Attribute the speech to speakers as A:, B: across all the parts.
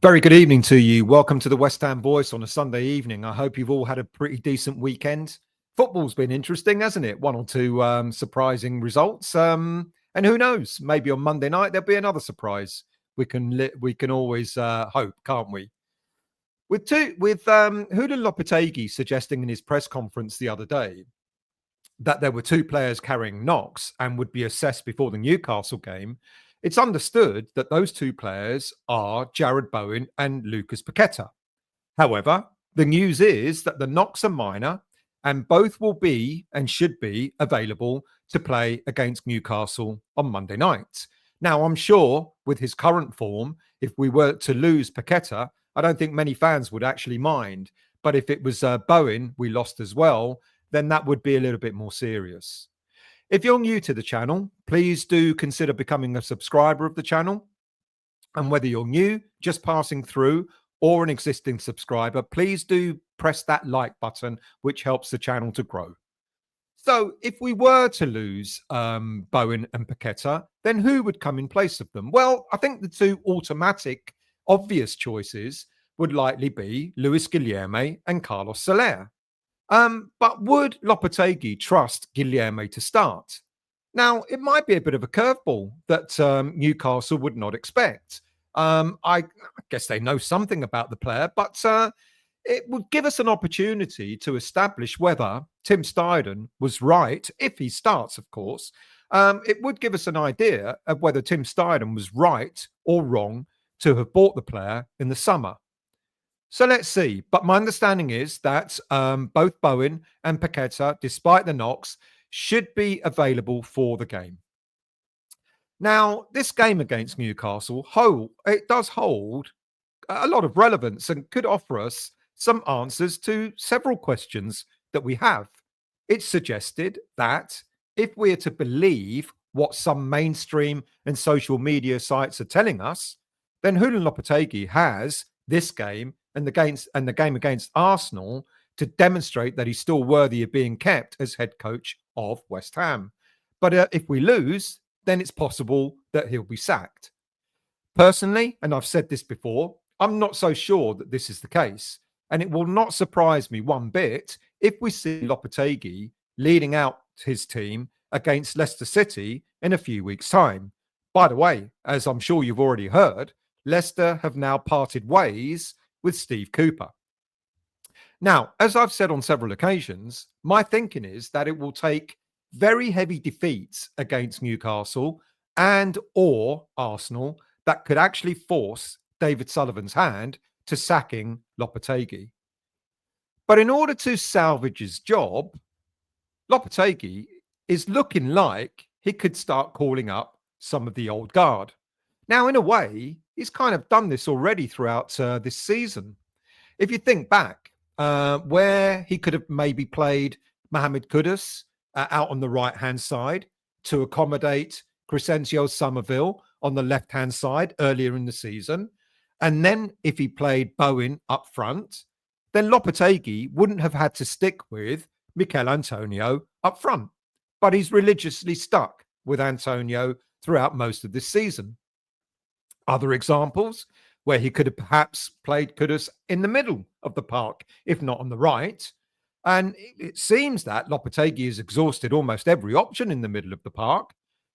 A: Very good evening to you. Welcome to the West Ham Voice on a Sunday evening. I hope you've all had a pretty decent weekend. Football's been interesting, hasn't it? One or two surprising results. And who knows? Maybe on Monday night there'll be another surprise. We can always hope, can't we? With Julian Lopetegui suggesting in his press conference the other day that there were two players carrying knocks and would be assessed before the Newcastle game, it's understood that those two players are Jarrod Bowen and Lucas Paqueta. However, the news is that the knocks are minor and both will be and should be available to play against Newcastle on Monday night. Now, I'm sure with his current form, if we were to lose Paqueta, I don't think many fans would actually mind. But if it was Bowen we lost as well, then that would be a little bit more serious. If you're new to the channel, please do consider becoming a subscriber of the channel. And whether you're new, just passing through, or an existing subscriber, please do press that like button, which helps the channel to grow. So if we were to lose Bowen and Paqueta, then who would come in place of them? Well, I think the two automatic, obvious choices would likely be Luis Guilherme and Carlos Soler. But would Lopetegui trust Guilherme to start? Now, it might be a bit of a curveball that Newcastle would not expect. I guess they know something about the player, but it would give us an opportunity to establish whether Tim Steidten was right, if he starts, of course. It would give us an idea of whether Tim Steidten was right or wrong to have bought the player in the summer. So let's see. But my understanding is that both Bowen and Paqueta, despite the knocks, should be available for the game. Now, this game against Newcastle, it does hold a lot of relevance and could offer us some answers to several questions that we have. It's suggested that if we are to believe what some mainstream and social media sites are telling us, then Julian Lopetegui has this game and the game against Arsenal to demonstrate that he's still worthy of being kept as head coach of West Ham. But if we lose, then it's possible that he'll be sacked. Personally, and I've said this before, I'm not so sure that this is the case. And it will not surprise me one bit if we see Lopetegui leading out his team against Leicester City in a few weeks' time. By the way, as I'm sure you've already heard, Leicester have now parted ways with Steve Cooper. Now, as I've said on several occasions, my thinking is that it will take very heavy defeats against Newcastle and or Arsenal that could actually force David Sullivan's hand to sacking Lopetegui. But in order to salvage his job, Lopetegui is looking like he could start calling up some of the old guard. Now, in a way, he's kind of done this already throughout this season. If you think back, where he could have maybe played Mohamed Kudus out on the right-hand side to accommodate Crescencio Somerville on the left-hand side earlier in the season. And then if he played Bowen up front, then Lopetegui wouldn't have had to stick with Mikel Antonio up front. But he's religiously stuck with Antonio throughout most of this season. Other examples where he could have perhaps played Kudus in the middle of the park, if not on the right. And it seems that Lopetegui has exhausted almost every option in the middle of the park.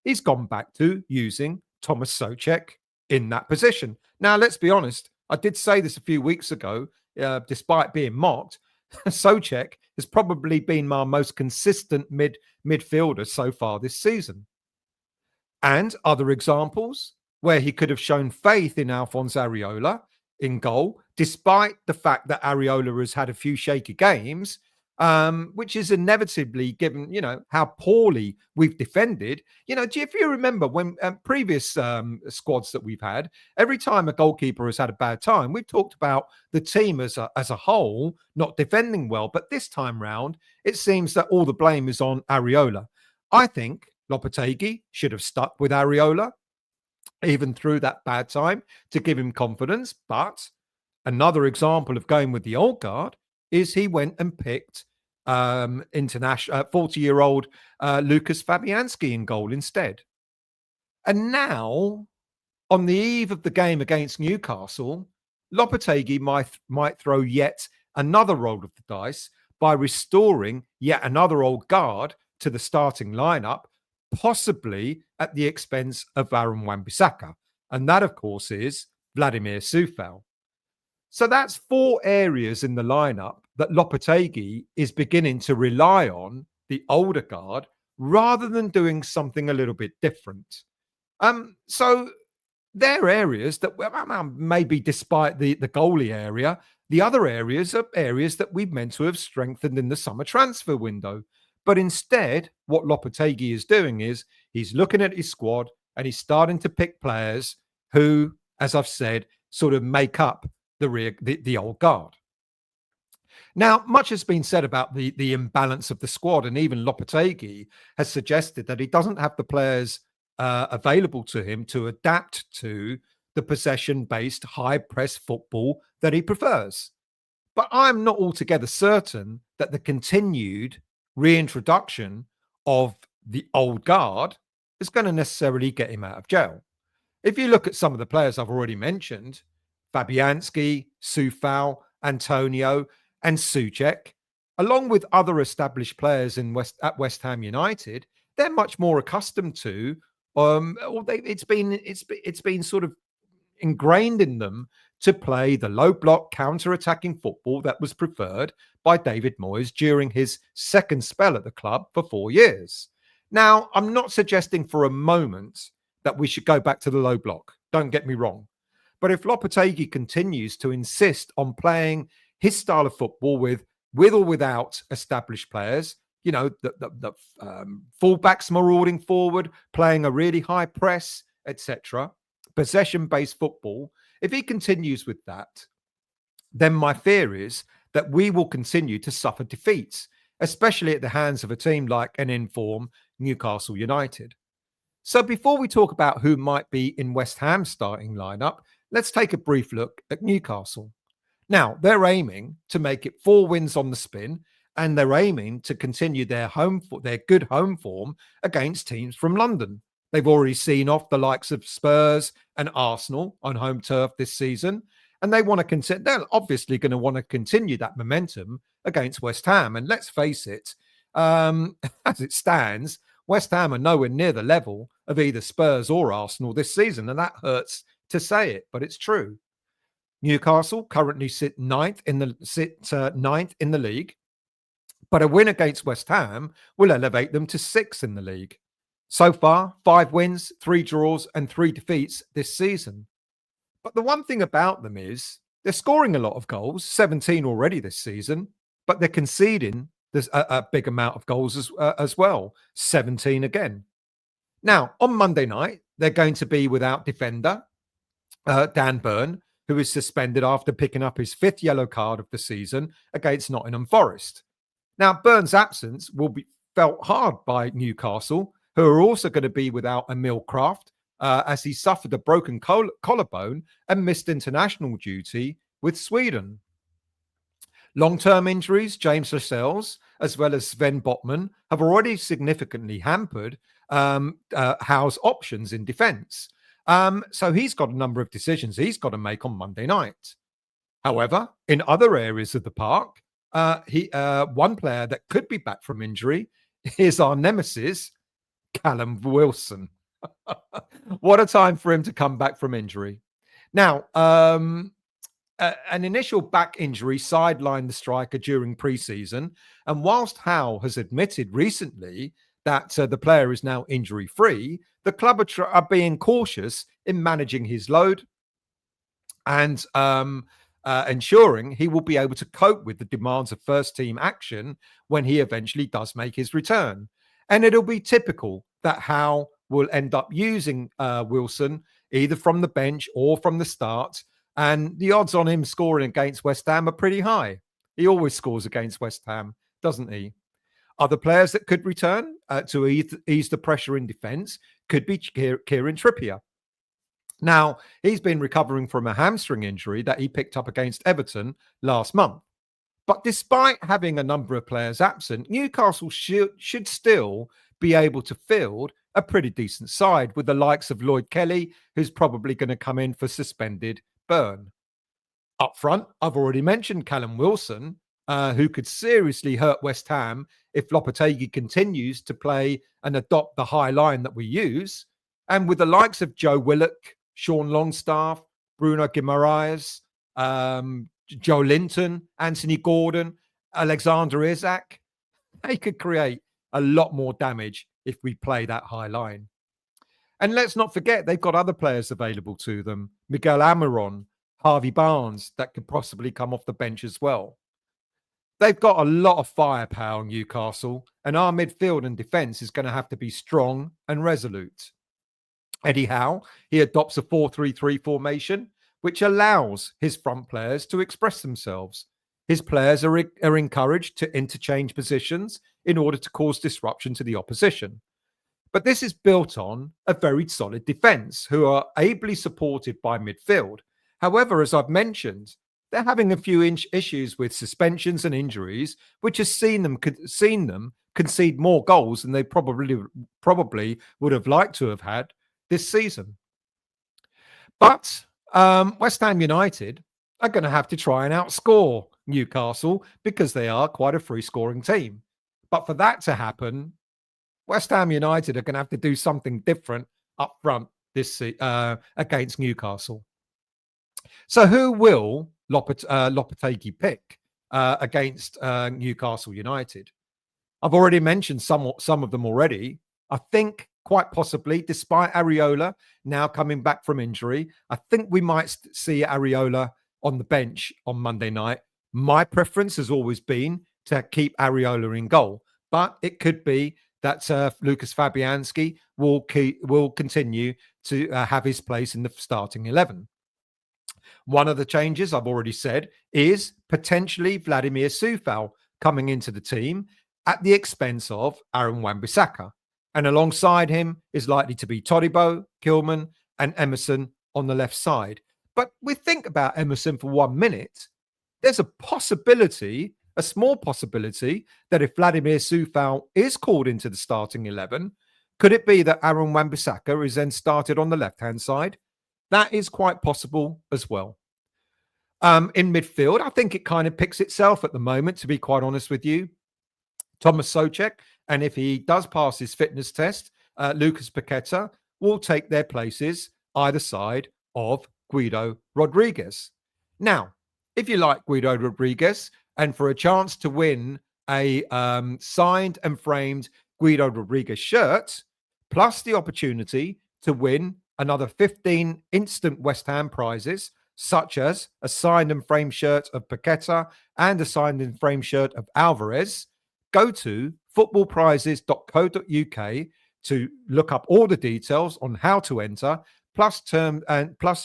A: He's gone back to using Thomas Soucek in that position. Now, let's be honest. I did say this a few weeks ago, despite being mocked. Soucek has probably been my most consistent midfielder so far this season. And other examples where he could have shown faith in Alphonse Areola in goal, despite the fact that Areola has had a few shaky games, which is inevitably given, how poorly we've defended. If you remember when previous squads that we've had, every time a goalkeeper has had a bad time, we've talked about the team as a whole not defending well. But this time round, it seems that all the blame is on Areola. I think Lopetegui should have stuck with Areola even through that bad time to give him confidence. But another example of going with the old guard is he went and picked 40-year-old Lucas Fabianski in goal instead. And now, on the eve of the game against Newcastle, Lopetegui might throw yet another roll of the dice by restoring yet another old guard to the starting lineup, possibly at the expense of Aaron Wan-Bissaka. And that, of course, is Vladimir Coufal. So that's four areas in the lineup that Lopetegui is beginning to rely on the older guard rather than doing something a little bit different. So they're areas that maybe despite the goalie area, the other areas are areas that we've meant to have strengthened in the summer transfer window. But instead, what Lopetegui is doing is he's looking at his squad and he's starting to pick players who, as I've said, sort of make up the old guard. Now, much has been said about the imbalance of the squad, and even Lopetegui has suggested that he doesn't have the players available to him to adapt to the possession-based high-press football that he prefers. But I'm not altogether certain that the continued reintroduction of the old guard is going to necessarily get him out of jail. If you look at some of the players I've already mentioned, Fabianski, Coufal, Antonio, and Souček, along with other established players at West Ham United, they're much more accustomed to. It's been sort of ingrained in them to play the low block counter-attacking football that was preferred by David Moyes during his second spell at the club for 4 years. Now, I'm not suggesting for a moment that we should go back to the low block. Don't get me wrong. But if Lopetegui continues to insist on playing his style of football with or without established players, the fullbacks marauding forward, playing a really high press, etc., possession-based football, if he continues with that, then my fear is that we will continue to suffer defeats, especially at the hands of a team like an in-form Newcastle United. So before we talk about who might be in West Ham's starting lineup, let's take a brief look at Newcastle. Now, they're aiming to make it 4 wins on the spin, and they're aiming to continue their good home form against teams from London. They've already seen off the likes of Spurs and Arsenal on home turf this season, and they're obviously going to want to continue that momentum against West Ham. And let's face it, as it stands, West Ham are nowhere near the level of either Spurs or Arsenal this season, and that hurts to say it, but it's true. Newcastle currently sit ninth in the league, but a win against West Ham will elevate them to 6th in the league. So far, 5 wins, 3 draws, and 3 defeats this season. But the one thing about them is they're scoring a lot of goals, 17 already this season, but they're conceding there's a big amount of goals as well, 17 again. Now, on Monday night, they're going to be without defender Dan Burn, who is suspended after picking up his 5th yellow card of the season against Nottingham Forest. Now, Burn's absence will be felt hard by Newcastle, who are also going to be without Emil Kraft, as he suffered a broken collarbone and missed international duty with Sweden. Long-term injuries, James Lascelles, as well as Sven Botman, have already significantly hampered Howe's options in defence. So he's got a number of decisions he's got to make on Monday night. However, in other areas of the park, one player that could be back from injury is our nemesis, Callum Wilson. What a time for him to come back from injury. Now, an initial back injury sidelined the striker during pre-season, and whilst Howe has admitted recently that the player is now injury-free, the club are being cautious in managing his load and ensuring he will be able to cope with the demands of first-team action when he eventually does make his return. And it'll be typical that Howe will end up using Wilson either from the bench or from the start, and the odds on him scoring against West Ham are pretty high. He always scores against West Ham, doesn't he? Other players that could return to ease the pressure in defence could be Kieran Trippier. Now, he's been recovering from a hamstring injury that he picked up against Everton last month. But despite having a number of players absent, Newcastle should still be able to field a pretty decent side with the likes of Lloyd Kelly, who's probably going to come in for suspended Burn. Up front, I've already mentioned Callum Wilson, who could seriously hurt West Ham if Lopetegui continues to play and adopt the high line that we use. And with the likes of Joe Willock, Sean Longstaff, Bruno Guimaraes, Joe Linton, Anthony Gordon, Alexander Isak, they could create a lot more damage if we play that high line. And let's not forget, they've got other players available to them. Miguel Almiron, Harvey Barnes, that could possibly come off the bench as well. They've got a lot of firepower, Newcastle, and our midfield and defence is going to have to be strong and resolute. Eddie Howe, he adopts a 4-3-3 formation, which allows his front players to express themselves. His players are encouraged to interchange positions in order to cause disruption to the opposition. But this is built on a very solid defence, who are ably supported by midfield. However, as I've mentioned, they're having a few issues with suspensions and injuries, which has seen them concede more goals than they probably would have liked to have had this season. But West Ham United are going to have to try and outscore Newcastle because they are quite a free-scoring team. But for that to happen, West Ham United are going to have to do something different up front this against Newcastle. So who will Lopetegui pick against Newcastle United? I've already mentioned some of them already. I think quite possibly, despite Areola now coming back from injury, I think we might see Areola on the bench on Monday night. My preference has always been to keep Areola in goal, but it could be that Lucas Fabianski will continue to have his place in the starting 11. One of the changes I've already said is potentially Vladimir Coufal coming into the team at the expense of Aaron Wan-Bissaka. And alongside him is likely to be Todibo, Kilman, and Emerson on the left side. But we think about Emerson for 1 minute. There's a possibility, a small possibility, that if Vladimir Coufal is called into the starting 11, could it be that Aaron Wan-Bissaka is then started on the left-hand side? That is quite possible as well. In midfield, I think it kind of picks itself at the moment, to be quite honest with you. Thomas Souček, and if he does pass his fitness test, Lucas Paqueta will take their places either side of Guido Rodriguez. Now, if you like Guido Rodriguez and for a chance to win a signed and framed Guido Rodriguez shirt, plus the opportunity to win another 15 instant West Ham prizes, such as a signed and framed shirt of Paqueta and a signed and framed shirt of Alvarez, go to footballprizes.co.uk to look up all the details on how to enter, plus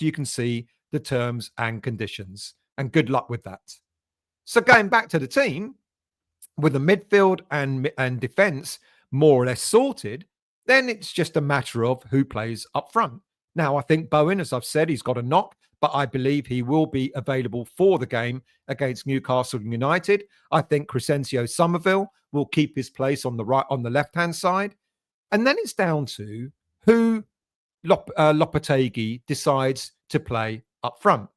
A: you can see the terms and conditions. And good luck with that. So going back to the team, with the midfield and defence more or less sorted, then it's just a matter of who plays up front. Now, I think Bowen, as I've said, he's got a knock, but I believe he will be available for the game against Newcastle United. I think Crescencio Somerville will keep his place on the left-hand side. And then it's down to who Lopetegui decides to play up front.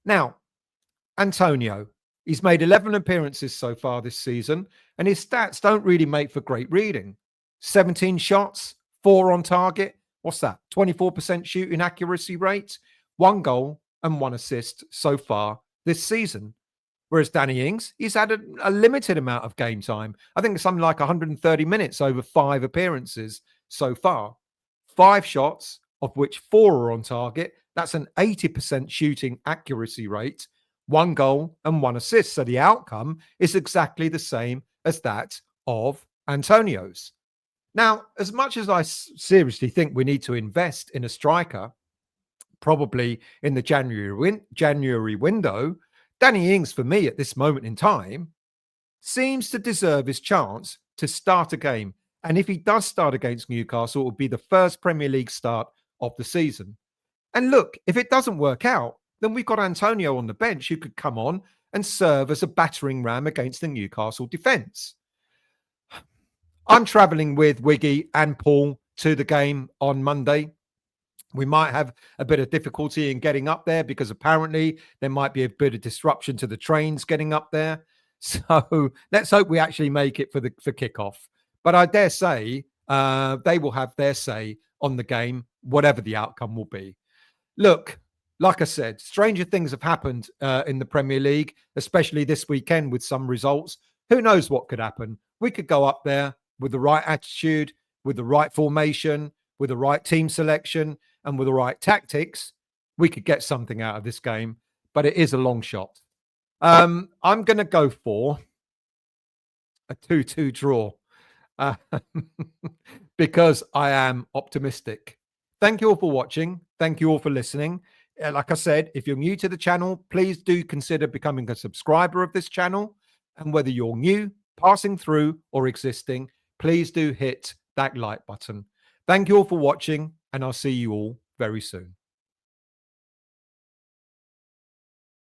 A: Now, Antonio, he's made 11 appearances so far this season, and his stats don't really make for great reading. 17 shots, 4 on target. What's that? 24% shooting accuracy rate, 1 goal and 1 assist so far this season. Whereas Danny Ings, he's had a limited amount of game time. I think it's something like 130 minutes over 5 appearances so far. 5 shots, of which 4 are on target. That's an 80% shooting accuracy rate, 1 goal and 1 assist. So the outcome is exactly the same as that of Antonio's. Now, as much as I seriously think we need to invest in a striker, probably in the January window, Danny Ings, for me at this moment in time, seems to deserve his chance to start a game. And if he does start against Newcastle, it will be the first Premier League start of the season. And look, if it doesn't work out, then we've got Antonio on the bench who could come on and serve as a battering ram against the Newcastle defence. I'm travelling with Wiggy and Paul to the game on Monday. We might have a bit of difficulty in getting up there because apparently there might be a bit of disruption to the trains getting up there. So let's hope we actually make it for kickoff. But I dare say they will have their say on the game, whatever the outcome will be. Look, like I said, stranger things have happened in the Premier League, especially this weekend with some results. Who knows what could happen? We could go up there with the right attitude, with the right formation, with the right team selection, and with the right tactics. We could get something out of this game, but it is a long shot. I'm going to go for a 2-2 draw uh, because I am optimistic. Thank you all for watching. Thank you all for listening. Like I said, if you're new to the channel, please do consider becoming a subscriber of this channel. And whether you're new, passing through, or existing, please do hit that like button. Thank you all for watching, and I'll see you all very soon.